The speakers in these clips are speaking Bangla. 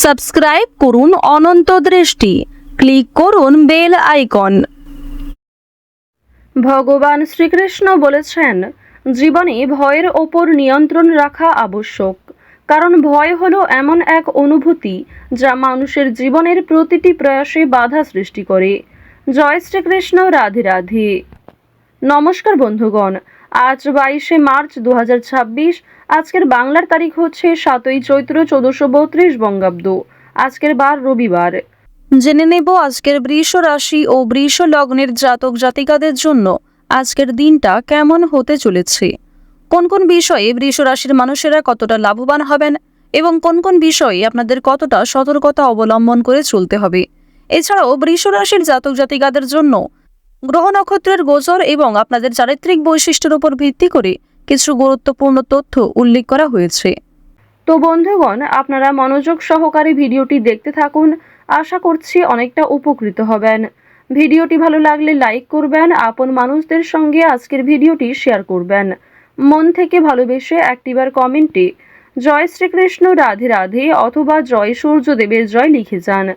সাবস্ক্রাইব করুন অনন্ত দৃষ্টি, ক্লিক করুন বেল আইকন। ভগবান শ্রীকৃষ্ণ বলেছেন, জীবনে ভয়ের ওপর নিয়ন্ত্রণ রাখা আবশ্যক, কারণ ভয় হলো এমন এক অনুভূতি যা মানুষের জীবনের প্রতিটি প্রয়াসে বাধা সৃষ্টি করে। জয় শ্রীকৃষ্ণ, রাধে রাধে। নমস্কার বন্ধুগণ, আজ 22শে মার্চ 2026। আজকের বাংলার তারিখ হচ্ছে 7ই চৈত্র 1432 বঙ্গাব্দ। আজকের বার রবিবার। জেনে নেব আজকের বৃষ রাশি ও বৃষ লগ্নের জাতক জাতিকাদের জন্য আজকের দিনটা কেমন হতে চলেছে, কোন কোন বিষয়ে বৃষ রাশির মানুষেরা কতটা লাভবান হবেন এবং কোন কোন বিষয়ে আপনাদের কতটা সতর্কতা অবলম্বন করে চলতে হবে। এছাড়াও বৃষ রাশির জাতক জাতিকাদের জন্য গ্রহ নক্ষত্রের গোচর এবং আপনাদের চারিত্রিক বৈশিষ্ট্যের উপর ভিত্তি করে কিছু গুরুত্বপূর্ণ তথ্য উল্লেখ করা হয়েছে। তো বন্ধুগণ, আপনারা মনোযোগ সহকারে ভিডিওটি দেখতে থাকুন। আশা করছি অনেকটা উপকৃত হবেন। ভিডিওটি ভালো লাগলে লাইক করবেন, আপন মানুষদের সঙ্গে আজকের ভিডিওটি শেয়ার করবেন। মন থেকে ভালোবেসে একটিবার কমেন্টে জয় শ্রীকৃষ্ণ, রাধে রাধে অথবা জয় সূর্যদেবের জয় লিখে যান।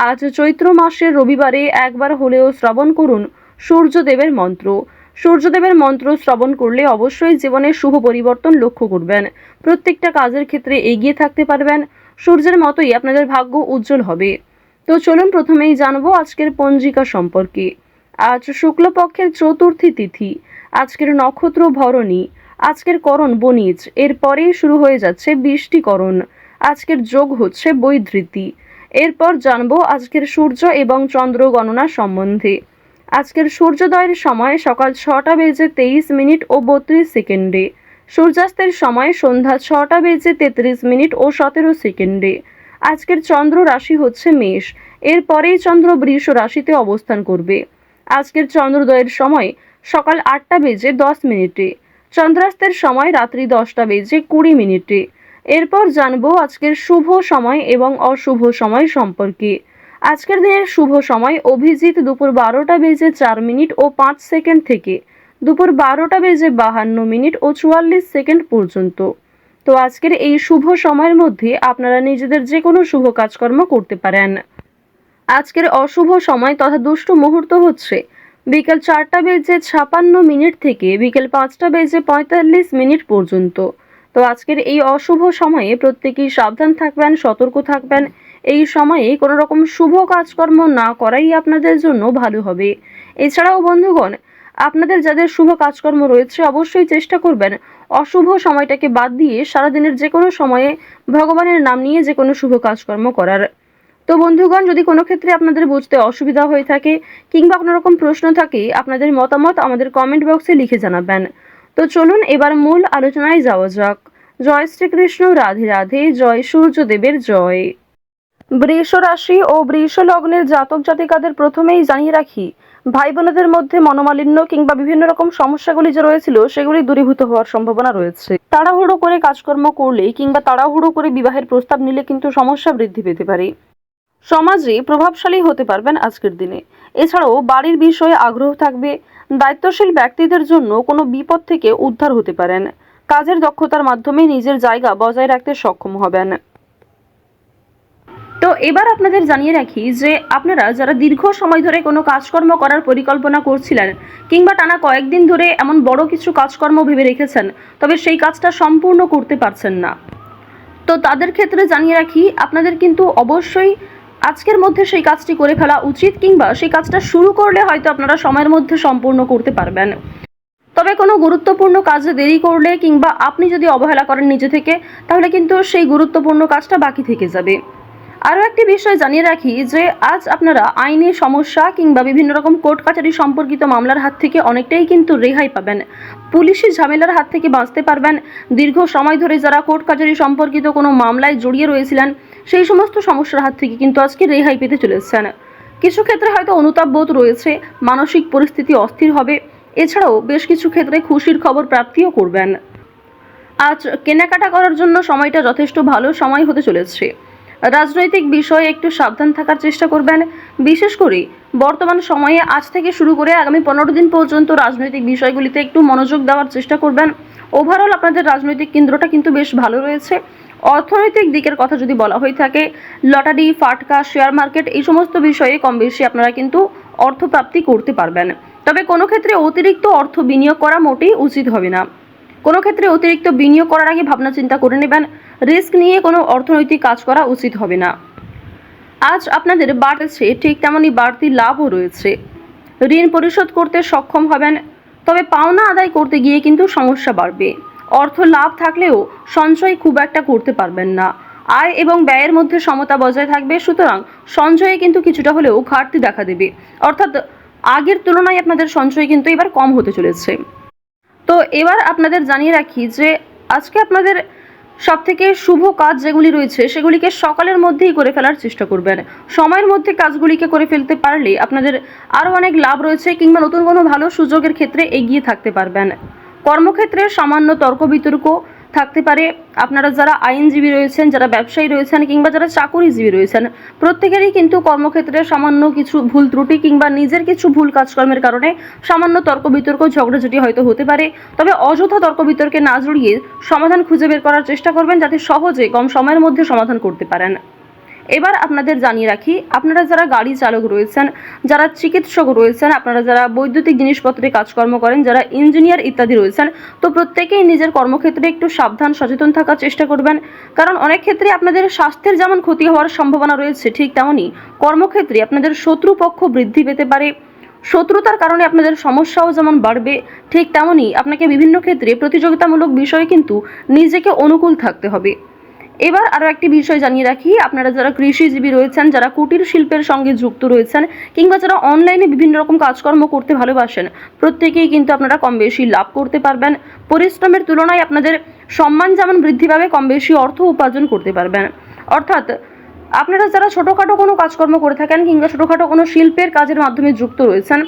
আজ চৈত্র মাসের রবিবারে একবার হলেও শ্রবণ করুন সূর্যদেবের মন্ত্র। সূর্যদেবের মন্ত্র শ্রবণ করলে অবশ্যই জীবনে শুভ পরিবর্তন লক্ষ্য করবেন। প্রত্যেকটা কাজের ক্ষেত্রে এগিয়ে থাকতে পারবেন। সূর্যের মতোই আপনাদের ভাগ্য উজ্জ্বল হবে। তো চলুন প্রথমেই জানবো আজকের পঞ্জিকা সম্পর্কে। আজ শুক্লপক্ষের চতুর্থী তিথি। আজকের নক্ষত্র ভরণী। আজকের করণ বণিজ। এরপরেই শুরু হয়ে যাচ্ছে বৃষ্টিকরণ। আজকের যোগ হচ্ছে বৈধৃতি। এরপর জানবো আজকের সূর্য এবং চন্দ্র গণনা সম্বন্ধে। আজকের সূর্যোদয়ের সময় সকাল 6টা বেজে 23 মিনিট ও 32 সেকেন্ডে। সূর্যাস্তের সময় সন্ধ্যা 6টা বেজে 33 মিনিট ও 17 সেকেন্ডে। আজকের চন্দ্র রাশি হচ্ছে মেষ। এরপরেই চন্দ্র বৃষ রাশিতে অবস্থান করবে। আজকের চন্দ্রোদয়ের সময় সকাল 8টা বেজে 10 মিনিটে। চন্দ্রাস্তের সময় রাত্রি 10টা বেজে 20 মিনিটে। এরপর জানবো আজকের শুভ সময় এবং অশুভ সময় সম্পর্কে। আজকের দিনের শুভ সময় অভিজিৎ দুপুর 12টা বেজে 4 মিনিট ও 5 সেকেন্ড থেকে দুপুর 12টা বেজে 52 মিনিট ও 44 সেকেন্ড পর্যন্ত। তো আজকের এই শুভ সময়ের মধ্যে আপনারা নিজেদের যে কোনো শুভ কাজকর্ম করতে পারেন। আজকের অশুভ সময় তথা দুষ্ট মুহূর্ত হচ্ছে বিকেল 4টা বেজে 56 মিনিট থেকে বিকেল 5টা বেজে 45 মিনিট পর্যন্ত। তো আজকের এই অশুভ সময়ে প্রত্যেকেই সাবধান থাকবেন, সতর্ক থাকবেন। এই সময়ে কোনো রকম শুভ কাজকর্ম না করাই আপনাদের জন্য ভালো হবে। এছাড়াও বন্ধুগণ, আপনাদের যাদের শুভ কাজকর্ম রয়েছে অবশ্যই চেষ্টা করবেন অশুভ সময়টাকে বাদ দিয়ে সারাদিনের যে কোনো সময়ে ভগবানের নাম নিয়ে যে কোনো শুভ কাজকর্ম করার। তো বন্ধুগণ, যদি কোনো ক্ষেত্রে আপনাদের বুঝতে অসুবিধা হয়ে থাকে কিংবা কোনো রকম প্রশ্ন থাকে, আপনাদের মতামত আমাদের কমেন্ট বক্সে লিখে জানাবেন। তো চলুন এবার মূল আলোচনায় যাওয়া যাক। জয় শ্রীকৃষ্ণ, রাধে রাধে, জয় সূর্যদেবের জয়। বৃষ রাশি ও বৃষ লগ্নের জাতক জাতিকাদের প্রথমেই জানিয়ে রাখি, ভাই বোনদের মধ্যে মনোমালিন্য কিংবা বিভিন্ন রকম সমস্যাগুলি যে রয়েছিল সেগুলি দূরীভূত হওয়ার সম্ভাবনা রয়েছে। তাড়াহুড়ো করে কাজকর্ম করলে কিংবা তাড়াহুড়ো করে বিবাহের প্রস্তাব নিলে কিন্তু সমস্যা বৃদ্ধি পেতে পারে। সমাজে প্রভাবশালী হতে পারবেন আজকের দিনে। এছাড়াও বাড়ির বিষয়ে আগ্রহ থাকবে। দায়িত্বশীল ব্যক্তিদের জন্য কোনো বিপদ থেকে উদ্ধার হতে পারেন। কাজের দক্ষতার মাধ্যমে নিজের জায়গা বজায় রাখতে সক্ষম হবেন। তো এবার আপনাদের জানিয়ে রাখি যে আপনারা যারা দীর্ঘ সময় ধরে কোনো কাজকর্ম করার পরিকল্পনা করছিলেন কিংবা টানা কয়েকদিন ধরে এমন বড় কিছু কাজকর্ম ভেবে রেখেছেন, তবে সেই কাজটা সম্পূর্ণ করতে পারছেন না, তো তাদের ক্ষেত্রে জানিয়ে রাখি আপনাদের কিন্তু অবশ্যই আজকের মধ্যে সেই কাজটি করে ফেলা উচিত, কিংবা সেই কাজটা শুরু করলে হয়তো আপনারা সময়ের মধ্যে সম্পূর্ণ করতে পারবেন। তবে কোনো গুরুত্বপূর্ণ কাজে দেরি করলে কিংবা আপনি যদি অবহেলা করেন নিজে থেকে, তাহলে কিন্তু সেই গুরুত্বপূর্ণ কাজটা বাকি থেকে যাবে। আরও একটি বিষয় জানিয়ে রাখি যে আজ আপনারা আইনি সমস্যা কিংবা বিভিন্ন রকম কোর্ট কাছারি সম্পর্কিত মামলার হাত থেকে অনেকটাই কিন্তু রেহাই পাবেন। পুলিশি ঝামেলার হাত থেকে বাঁচতে পারবেন। দীর্ঘ সময় ধরে যারা কোর্ট কাছারি সম্পর্কিত কোনো মামলায় জড়িয়ে রয়েছিলেন সেই সমস্ত সমস্যার হাত থেকে কিন্তু আজকে রেহাই পেতে চলেছেন। কিছু ক্ষেত্রে হয়তো অনুতাপ বোধ রয়েছে, মানসিক পরিস্থিতি অস্থির হবে। এছাড়াও বেশ কিছু ক্ষেত্রে খুশির খবর প্রাপ্তিও করবেন। আজ কেনাকাটা করার জন্য সময়টা যথেষ্ট ভালো সময় হতে চলেছে। রাজনৈতিক বিষয়ে একটু সাবধান থাকার চেষ্টা করবেন। বিশেষ করে বর্তমান সময়ে আজ থেকে শুরু করে আগামী 15 দিন পর্যন্ত রাজনৈতিক বিষয়গুলিতে একটু মনোযোগ দেওয়ার চেষ্টা করবেন। ওভারঅল আপনাদের রাজনৈতিক কেন্দ্রটা কিন্তু বেশ ভালো রয়েছে। অর্থনৈতিক দিকের কথা যদি বলা হয়ে থাকে, লটারি, ফাটকা, শেয়ার মার্কেট এই সমস্ত বিষয়ে কম বেশি আপনারা কিন্তু অর্থপ্রাপ্তি করতে পারবেন। তবে কোনো ক্ষেত্রে অতিরিক্ত অর্থ বিনিয়োগ করা মোটেই উচিত হবে না। কোনো ক্ষেত্রে অতিরিক্ত বিনিয়োগ করার আগে ভাবনা চিন্তা করে নেবেন। রিস্ক নিয়ে কোনো অর্থনৈতিক কাজ করা উচিত হবে না। আজ আপনাদের বাড়ছে, ঠিক তেমনই বাড়তি লাভও রয়েছে। ঋণ পরিশোধ করতে সক্ষম হবেন, তবে পাওনা আদায় করতে গিয়ে কিন্তু সমস্যা বাড়বে। অর্থ লাভ থাকলেও সঞ্চয় খুব একটা করতে পারবেন না। আয় এবং ব্যয়ের মধ্যে সমতা বজায় থাকবে, সুতরাং সঞ্চয়ে কিন্তু কিছুটা হলেও ঘাটতি দেখা দেবে। অর্থাৎ আগের তুলনায় আপনাদের সঞ্চয় কিন্তু এবার কম হতে চলেছে। তো এবার আপনাদের জানিয়ে রাখি যে আজকে আপনাদের সবথেকে শুভ কাজ যেগুলি রয়েছে সেগুলিকে সকালের মধ্যেই করে ফেলার চেষ্টা করবেন। সময়ের মধ্যে কাজগুলিকে করে ফেলতে পারলে আপনাদের আরও অনেক লাভ রয়েছে, কিংবা নতুন কোনো ভালো সুযোগের ক্ষেত্রে এগিয়ে থাকতে পারবেন। কর্মক্ষেত্রে সামান্য তর্ক বিতর্ক থাকতে পারে। আপনারা যারা আইনজীবী রয়েছেন, যারা ব্যবসায়ী রয়েছেন, কিংবা যারা চাকুরিজীবী রয়েছেন, প্রত্যেকেরই কিন্তু কর্মক্ষেত্রে সামান্য কিছু ভুল ত্রুটি কিংবা নিজের কিছু ভুল কাজকর্মের কারণে সামান্য তর্ক বিতর্ক, ঝগড়াঝাটি হয়তো হতে পারে। তবে অযথা তর্ক বিতর্কে না জড়িয়ে সমাধান খুঁজে বের করার চেষ্টা করবেন, যাতে সহজে কম সময়ের মধ্যে সমাধান করতে পারেন। এবার আপনাদের জানিয়ে রাখি, আপনারা যারা গাড়ি চালক রয়েছেন, যারা চিকিৎসক রয়েছেন, আপনারা যারা বৈদ্যুতিক জিনিসপত্রে কাজকর্ম করেন, যারা ইঞ্জিনিয়ার ইত্যাদি রয়েছেন, তো প্রত্যেকেই নিজের কর্মক্ষেত্রে একটু সাবধান সচেতন থাকার চেষ্টা করবেন। কারণ অনেক ক্ষেত্রে আপনাদের স্বাস্থ্যের যেমন ক্ষতি হওয়ার সম্ভাবনা রয়েছে, ঠিক তেমনই কর্মক্ষেত্রে আপনাদের শত্রুপক্ষ বৃদ্ধি পেতে পারে। শত্রুতার কারণে আপনাদের সমস্যাও যেমন বাড়বে, ঠিক তেমনই আপনাকে বিভিন্ন ক্ষেত্রে প্রতিযোগিতামূলক বিষয়ে কিন্তু নিজেকে অনুকূল থাকতে হবে। এবার আরও একটি বিষয় জানিয়ে রাখি, আপনারা যারা কৃষিজীবী রয়েছেন, যারা কুটির শিল্পের সঙ্গে যুক্ত রয়েছেন, কিংবা যারা অনলাইনে বিভিন্ন রকম কাজকর্ম করতে ভালোবাসেন, প্রত্যেকেই কিন্তু আপনারা কম বেশি লাভ করতে পারবেন। পরিশ্রমের তুলনায় আপনাদের সম্মান যেমন বৃদ্ধি পাবে, কম বেশি অর্থ উপার্জন করতে পারবেন। অর্থাৎ আপনারা যারা ছোটোখাটো কোনো কাজকর্ম করে থাকেন, কিংবা ছোটোখাটো কোনো শিল্পের কাজের মাধ্যমে যুক্ত রয়েছেন,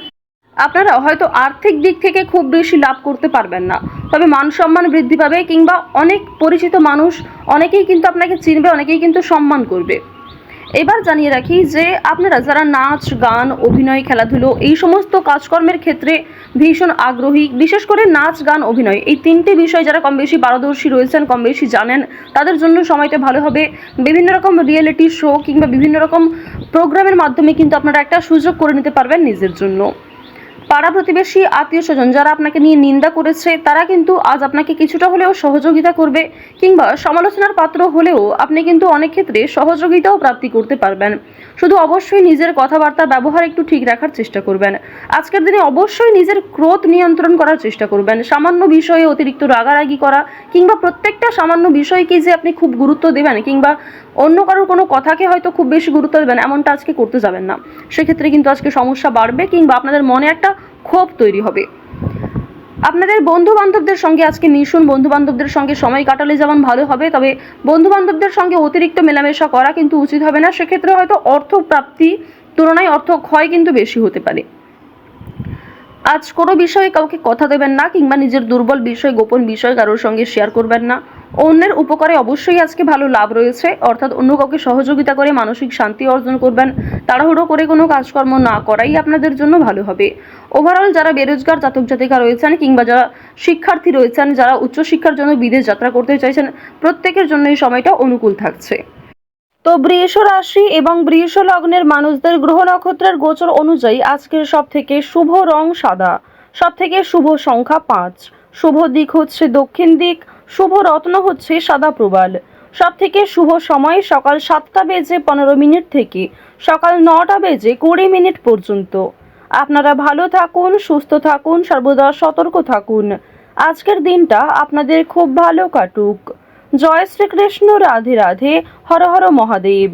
আপনারা হয়তো আর্থিক দিক থেকে খুব বেশি লাভ করতে পারবেন না, তবে মান সম্মান বৃদ্ধি পাবে, কিংবা অনেক পরিচিত মানুষ অনেকেই কিন্তু আপনাকে চিনবে, অনেকেই কিন্তু সম্মান করবে। এবার জানিয়ে রাখি যে আপনারা যারা নাচ, গান, অভিনয়, খেলাধুলো এই সমস্ত কাজকর্মের ক্ষেত্রে ভীষণ আগ্রহী, বিশেষ করে নাচ, গান, অভিনয় এই তিনটে বিষয় যারা কম বেশি পারদর্শী রয়েছেন, কম বেশি জানেন, তাদের জন্য সময়টা ভালো হবে। বিভিন্ন রকম রিয়েলিটি শো কিংবা বিভিন্ন রকম প্রোগ্রামের মাধ্যমে কিন্তু আপনারা একটা সুযোগ করে নিতে পারবেন নিজের জন্য। পাড়া প্রতিবেশী, আত্মীয় স্বজন যারা আপনাকে নিয়ে নিন্দা করেছে, তারা কিন্তু আজ আপনাকে কিছুটা হলেও সহযোগিতা করবে, কিংবা সমালোচনার পাত্র হলেও আপনি কিন্তু অনেক ক্ষেত্রে সহযোগিতাও প্রাপ্তি করতে পারবেন। শুধু অবশ্যই নিজের কথাবার্তা ব্যবহার একটু ঠিক রাখার চেষ্টা করবেন। আজকের দিনে অবশ্যই নিজের ক্রোধ নিয়ন্ত্রণ করার চেষ্টা করবেন। সামান্য বিষয়ে অতিরিক্ত রাগারাগি করা, কিংবা প্রত্যেকটা সামান্য বিষয়কে যে আপনি খুব গুরুত্ব দেবেন, কিংবা অন্য কারোর কোনো কথাকে হয়তো খুব বেশি গুরুত্ব দেবেন, এমনটা আজকে করতে যাবেন না। সেক্ষেত্রে কিন্তু আজকে সমস্যা বাড়বে, কিংবা আপনাদের মনে একটা ক্ষোভ তৈরি হবে। আপনাদের বন্ধু বান্ধবদের সঙ্গে আজকে মিশুন। বন্ধু বান্ধবদের সঙ্গে সময় কাটালে যেমন ভালো হবে, তবে বন্ধু বান্ধবদের সঙ্গে অতিরিক্ত মেলামেশা করা কিন্তু উচিত হবে না। সেক্ষেত্রে হয়তো অর্থ প্রাপ্তি তুলনায় অর্থ ক্ষয় কিন্তু বেশি হতে পারে। আজ কোনো বিষয়ে কাউকে কথা দেবেন না, কিংবা নিজের দুর্বল বিষয়, গোপন বিষয় কারোর সঙ্গে শেয়ার করবেন না। অন্যের উপকারে অবশ্যই আজকে ভালো লাভ রয়েছে, অর্থাৎ অন্য কাউকে সহযোগিতা করে মানসিক শান্তি অর্জন করবেন। তাড়াহুড়ো করে কোনো কাজকর্ম না করাই আপনাদের জন্য ভালো হবে। ওভারঅল যারা বেরোজগার জাতক জাতিকা রয়েছেন, কিংবা যারা শিক্ষার্থী রয়েছেন, যারা উচ্চশিক্ষার জন্য বিদেশ যাত্রা করতে চাইছেন, প্রত্যেকের জন্য এই সময়টা অনুকূল থাকছে। তো বৃষ রাশি এবং বৃষ লগ্নের মানুষদের গ্রহ নক্ষত্রের গোচর অনুযায়ী আজকের সব থেকে শুভ রং সাদা, সব থেকে শুভ সংখ্যা 5, শুভ দিক হচ্ছে দক্ষিণ দিক, শুভ রত্ন হচ্ছে সাদা প্রবাল, সব থেকে শুভ সময় সকাল 7:15 থেকে সকাল 9:20 পর্যন্ত। আপনারা ভালো থাকুন, সুস্থ থাকুন, সর্বদা সতর্ক থাকুন। আজকের দিনটা আপনাদের খুব ভালো কাটুক। জয় শ্রীকৃষ্ণ, রাধে রাধে, হর হর মহাদেব।